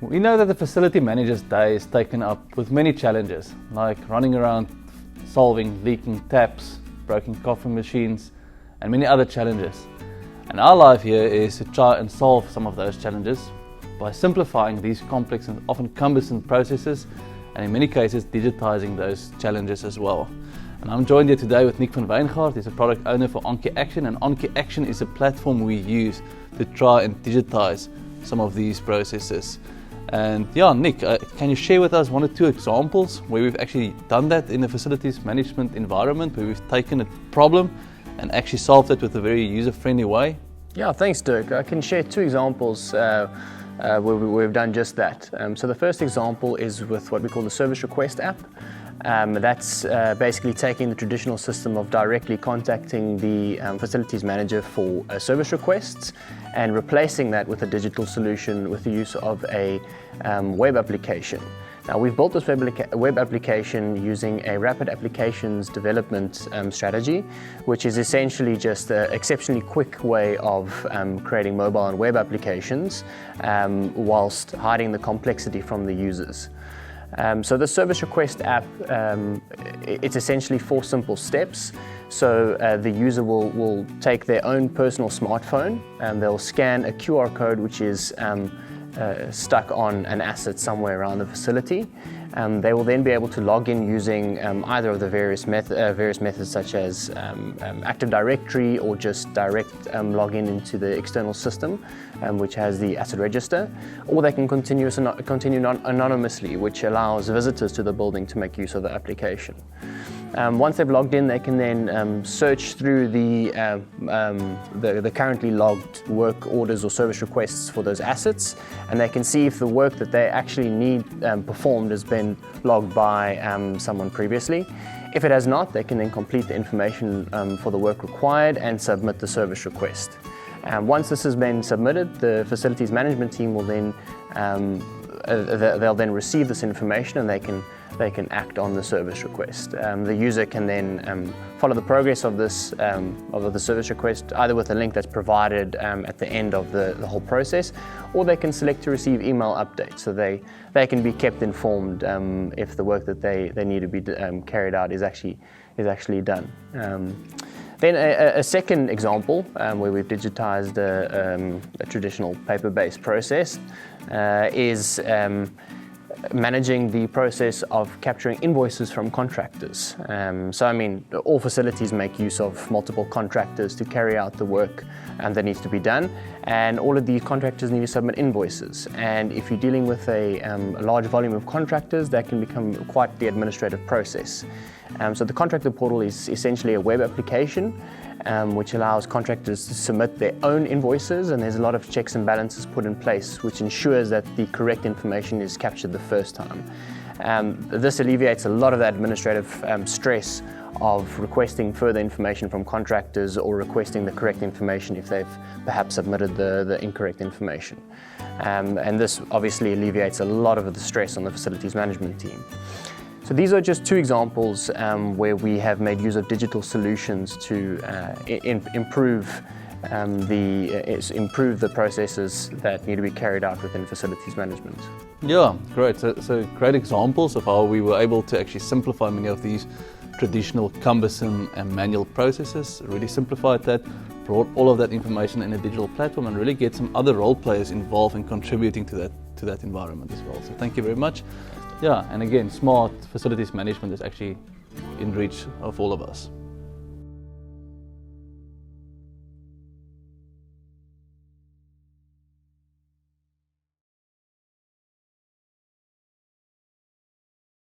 We know that the facility manager's day is taken up with many challenges, like running around solving leaking taps, broken coffee machines, and many other challenges. And our life here is to try and solve some of those challenges by simplifying these complex and often cumbersome processes, and in many cases digitizing those challenges as well. And I'm joined here today with Nick van Wijngaard. He's a product owner for OnKey Action, and OnKey Action is a platform we use to try and digitize some of these processes. And yeah, Nick, can you share with us one or two examples where we've actually done that in a facilities management environment, where we've taken a problem and actually solved it with a very user-friendly way? Yeah, thanks, Dirk. I can share two examples where we've done just that. So the first example is with what we call the service request app. That's basically taking the traditional system of directly contacting the facilities manager for service requests and replacing that with a digital solution with the use of a web application. Now, we've built this web application using a rapid applications development strategy, which is essentially just an exceptionally quick way of creating mobile and web applications whilst hiding the complexity from the users. So the service request app, it's essentially 4 simple steps. So the user will take their own personal smartphone and they'll scan a QR code which is stuck on an asset somewhere around the facility. They will then be able to log in using either of the various methods such as Active Directory or just direct login into the external system, which has the asset register, or they can continue anonymously, which allows visitors to the building to make use of the application. Once they've logged in, they can then search through the currently logged work orders or service requests for those assets, and they can see if the work that they actually need performed has been logged by someone previously. If it has not, they can then complete the information for the work required and submit the service request. Once this has been submitted, the facilities management team will then they'll then receive this information and they can act on the service request. The user can then follow the progress of this of the service request either with a link that's provided at the end of the whole process, or they can select to receive email updates so they can be kept informed if the work that they need to be carried out is actually done. Then a second example where we've digitized a traditional paper-based process is managing the process of capturing invoices from contractors. So I mean, all facilities make use of multiple contractors to carry out the work that needs to be done, and all of these contractors need to submit invoices. And if you're dealing with a large volume of contractors, that can become quite the administrative process. So the Contractor Portal is essentially a web application which allows contractors to submit their own invoices, and there's a lot of checks and balances put in place which ensures that the correct information is captured the first time. This alleviates a lot of the administrative stress of requesting further information from contractors or requesting the correct information if they've perhaps submitted the incorrect information. And this obviously alleviates a lot of the stress on the facilities management team. So these are just two examples where we have made use of digital solutions to improve the processes that need to be carried out within facilities management. Yeah, great. So great examples of how we were able to actually simplify many of these traditional cumbersome and manual processes, really simplified that, brought all of that information in a digital platform, and really get some other role players involved in contributing to that environment as well. So thank you very much. Yeah, and again, smart facilities management is actually in reach of all of us.